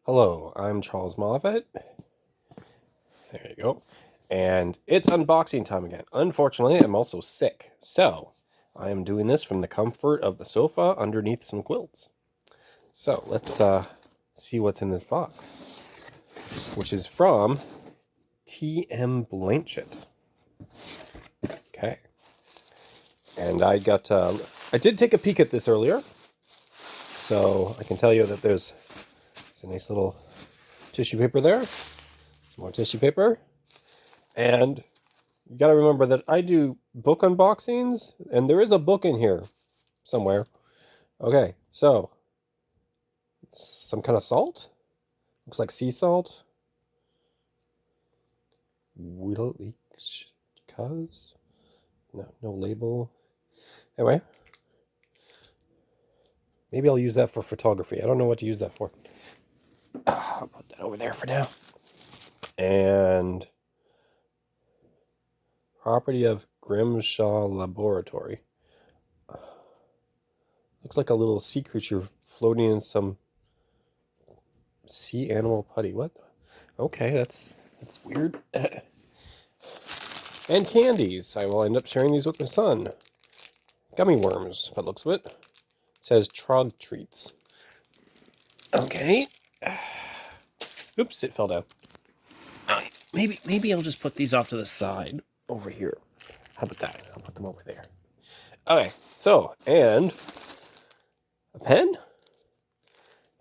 Hello, I'm Charles Moffat. There you go. And it's unboxing time again. Unfortunately, I'm also sick. So, I am doing this from the comfort of the sofa underneath some quilts. So, let's see what's in this box, which is from TM Blanchet. Okay. And I did take a peek at this earlier. So, I can tell you that there's a nice little tissue paper there. More tissue paper. And you got to remember that I do book unboxings, and there is a book in here somewhere. Okay, so some kind of salt. Looks like sea salt. Cause no label. Anyway, maybe I'll use that for photography. I don't know what to use that for. I'll put that over there for now. And property of Grimshaw Laboratory. Looks like a little sea creature floating in some sea animal putty. What? Okay, that's weird. And candies. I will end up sharing these with my son. Gummy worms, by the looks of it. It says Trog treats. Okay. Oops, it fell down. Maybe I'll just put these off to the side over here. How about that? I'll put them over there. Okay, so, and a pen.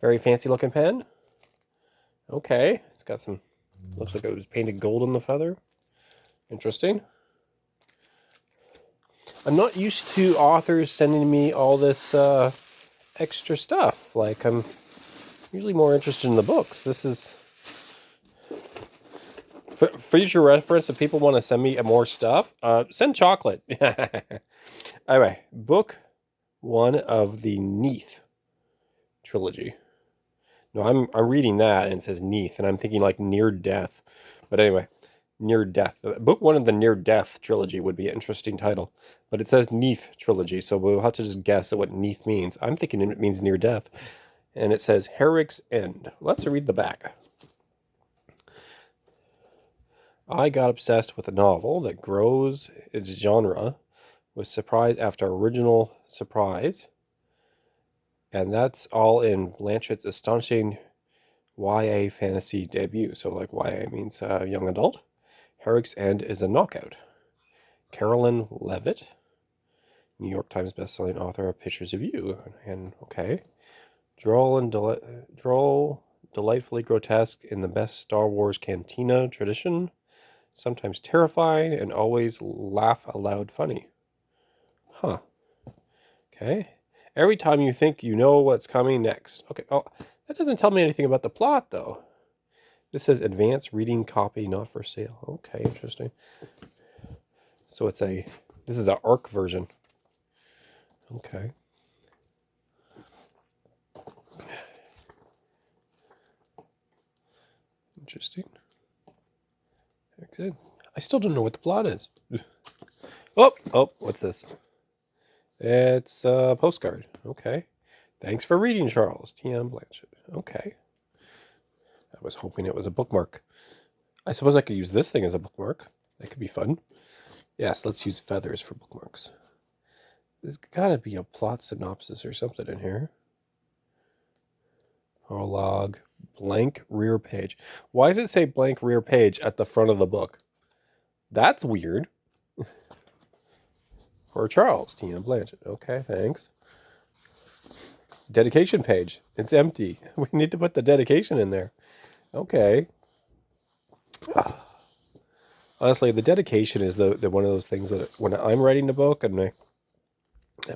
Very fancy looking pen. Okay, it's got some, looks like it was painted gold on the feather. Interesting. I'm not used to authors sending me all this extra stuff. Like, I'm usually more interested in the books. This is, for future reference, if people want to send me more stuff, send chocolate. Anyway, book one of the Neath trilogy. No, I'm reading that, and it says Neath, and I'm thinking like near death. But anyway, near death. Book one of the near death trilogy would be an interesting title, but it says Neath trilogy, so we'll have to just guess at what Neath means. I'm thinking it means near death, and it says Herrick's End. Let's read the back. I got obsessed with a novel that grows its genre with surprise after original surprise, and that's all in Blanchet's astonishing YA fantasy debut. So, like, YA means young adult. Herrick's End is a knockout. Carolyn Levitt, New York Times bestselling author of Pictures of You. And, okay. Droll, delightfully grotesque in the best Star Wars cantina tradition. Sometimes terrifying and always laugh aloud funny. Huh. Okay. Every time you think you know what's coming next. Okay. Oh, that doesn't tell me anything about the plot, though. This says advanced reading copy, not for sale. Okay, interesting. So this is an ARC version. Okay. Interesting. Good. I still don't know what the plot is. Oh, what's this? It's a postcard. Okay. Thanks for reading, Charles. T.M. Blanchet. Okay. I was hoping it was a bookmark. I suppose I could use this thing as a bookmark. That could be fun. Yes, let's use feathers for bookmarks. There's gotta be a plot synopsis or something in here. Prologue. Blank rear page. Why does it say blank rear page at the front of the book? That's weird. For Charles, T.M. Blanchet. Okay, thanks. Dedication page. It's empty. We need to put the dedication in there. Okay. Honestly, the dedication is the one of those things that when I'm writing a book and I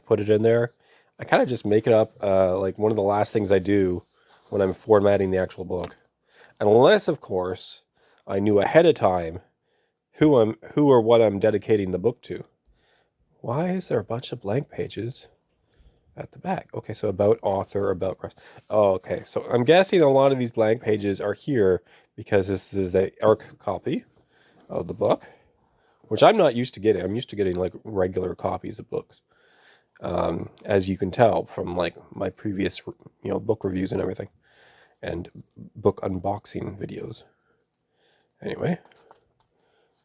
put it in there, I kind of just make it up like one of the last things I do when I'm formatting the actual book. Unless, of course, I knew ahead of time who or what I'm dedicating the book to. Why is there a bunch of blank pages at the back? Okay, so about author, about press. Oh, okay. So I'm guessing a lot of these blank pages are here because this is a ARC copy of the book, which I'm not used to getting. I'm used to getting like regular copies of books, as you can tell from like my previous, book reviews and everything. and book unboxing videos. Anyway,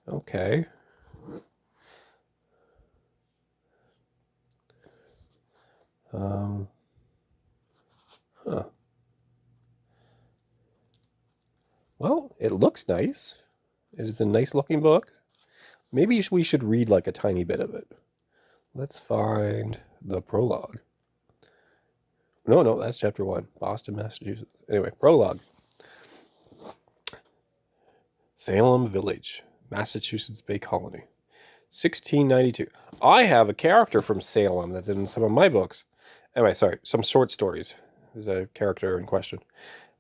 okay. Huh. Well, it looks nice. It is a nice looking book. Maybe we should read like a tiny bit of it. Let's find the prologue. No, that's chapter 1. Boston, Massachusetts. Anyway, prologue. Salem Village, Massachusetts Bay Colony, 1692. I have a character from Salem that's in some of my books. Anyway, sorry, some short stories. There's a character in question.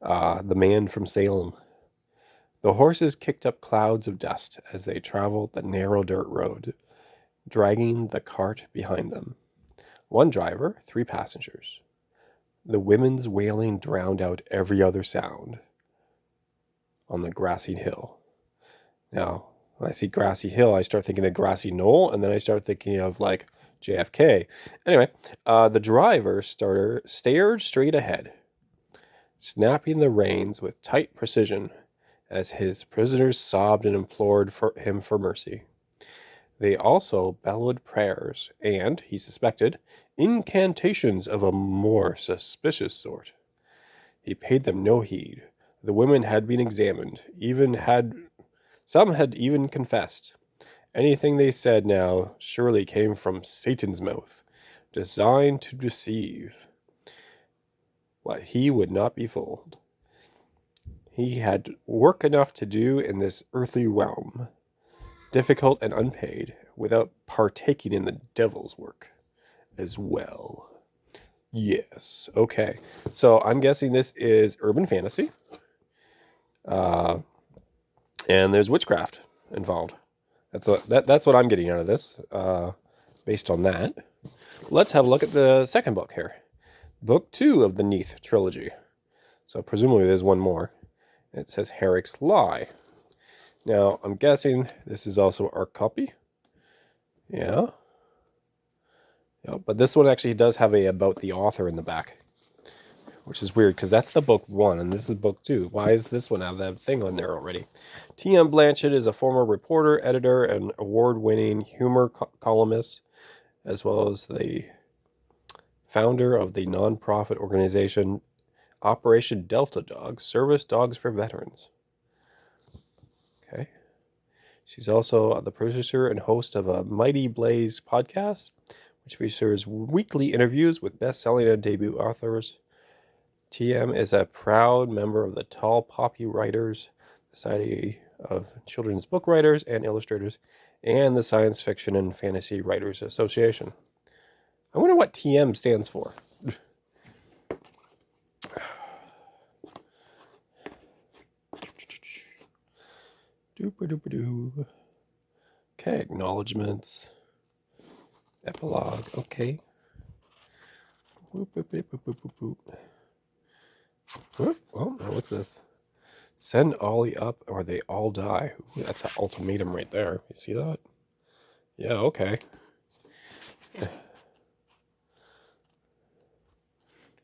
The man from Salem. The horses kicked up clouds of dust as they traveled the narrow dirt road, dragging the cart behind them. One driver, 3 passengers. The women's wailing drowned out every other sound on the grassy hill. Now, when I see grassy hill, I start thinking of grassy knoll, and then I start thinking of like JFK. Anyway, the driver stared straight ahead, snapping the reins with tight precision as his prisoners sobbed and implored him for mercy. They also bellowed prayers and, he suspected, incantations of a more suspicious sort. He paid them no heed. The women had been examined, some had even confessed. Anything they said now surely came from Satan's mouth, designed to deceive. But he would not be fooled. He had work enough to do in this earthly realm, difficult and unpaid, without partaking in the devil's work as well. Yes, okay. So I'm guessing this is urban fantasy. And there's witchcraft involved. That's what I'm getting out of this, based on that. Let's have a look at the second book here. Book 2 of the Neath trilogy. So presumably there's one more. It says Herrick's Lie. Now, I'm guessing this is also our copy. Yeah. But this one actually does have a about the author in the back, which is weird because that's the book 1 and this is book 2. Why is this one have that thing on there already? T.M. Blanchet is a former reporter, editor, and award-winning humor columnist, as well as the founder of the nonprofit organization Operation Delta Dog, Service Dogs for Veterans. Okay. She's also the producer and host of a Mighty Blaze podcast, which features weekly interviews with best-selling and debut authors. TM is a proud member of the Tall Poppy Writers, Society of Children's Book Writers and Illustrators, and the Science Fiction and Fantasy Writers Association. I wonder what TM stands for. Doop-a-doop-a-doo. Okay, acknowledgements. Epilogue, okay. Boop, boop, boop, boop, boop, boop, boop. Oh, what's this? Send Ollie up or they all die. Ooh, that's an ultimatum right there. You see that? Yeah, okay.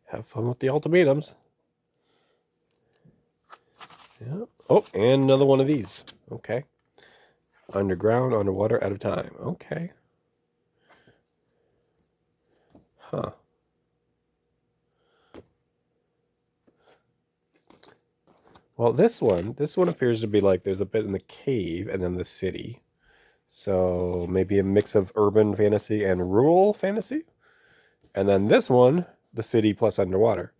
Have fun with the ultimatums. Yeah. Oh, and another one of these. Okay. Underground, underwater, out of time. Okay. Huh. Well, this one appears to be like there's a bit in the cave and then the city. So maybe a mix of urban fantasy and rural fantasy. And then this one, the city plus underwater.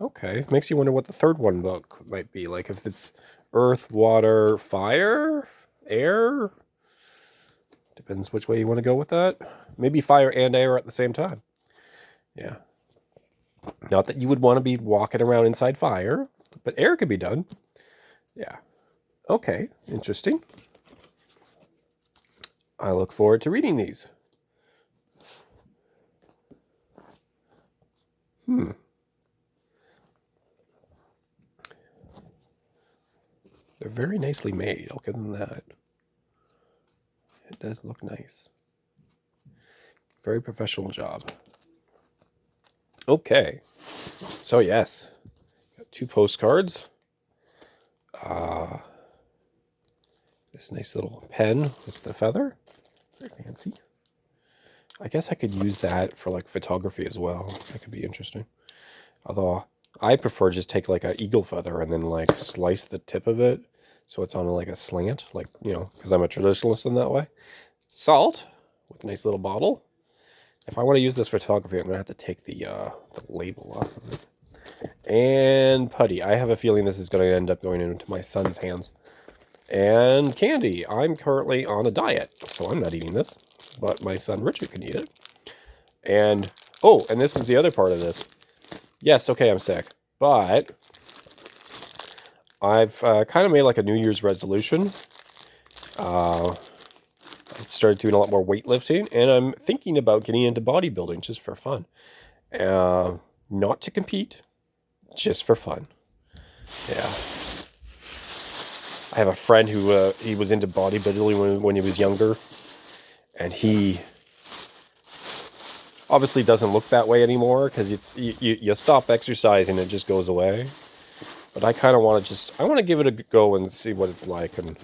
Okay. Makes you wonder what the third one book might be. Like if it's earth, water, fire, air. Depends which way you want to go with that. Maybe fire and air at the same time. Yeah. Not that you would want to be walking around inside fire, but air could be done. Yeah. Okay. Interesting. I look forward to reading these. They're very nicely made. I'll give them that. It does look nice. Very professional job. Okay. So yes, got 2 postcards. This nice little pen with the feather. Very fancy. I guess I could use that for like photography as well. That could be interesting. Although I prefer just take like an eagle feather and then like slice the tip of it so it's on like a slant, like, you know, because I'm a traditionalist in that way. Salt with a nice little bottle. If I want to use this photography, I'm going to have to take the label off of it. And putty. I have a feeling this is going to end up going into my son's hands. And candy. I'm currently on a diet, so I'm not eating this. But my son Richard can eat it. And, oh, and this is the other part of this. Yes, okay, I'm sick. But I've kind of made like a New Year's resolution. I started doing a lot more weightlifting, and I'm thinking about getting into bodybuilding just for fun. Not to compete, just for fun. Yeah. I have a friend who he was into bodybuilding when he was younger, and he obviously doesn't look that way anymore because you stop exercising and it just goes away. But I kind of want to I want to give it a go and see what it's like and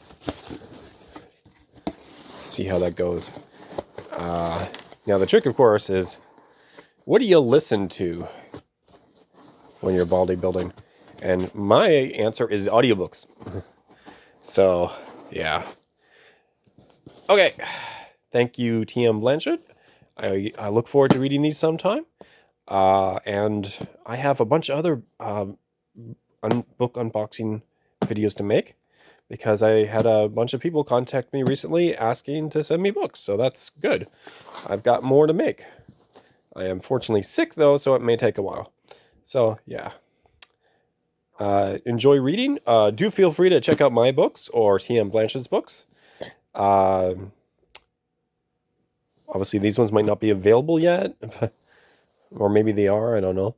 see how that goes. Now the trick, of course, is what do you listen to when you're bodybuilding? And my answer is audiobooks. So, yeah. Okay. Thank you, TM Blanchet. I look forward to reading these sometime. And I have a bunch of other book unboxing videos to make because I had a bunch of people contact me recently asking to send me books. So that's good. I've got more to make. I am fortunately sick, though, so it may take a while. So, yeah. Enjoy reading. Do feel free to check out my books or TM Blanchet's books. Obviously, these ones might not be available yet. Or maybe they are. I don't know.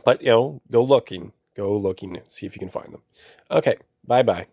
But, you know, go looking. Go looking. See if you can find them. Okay. Bye-bye.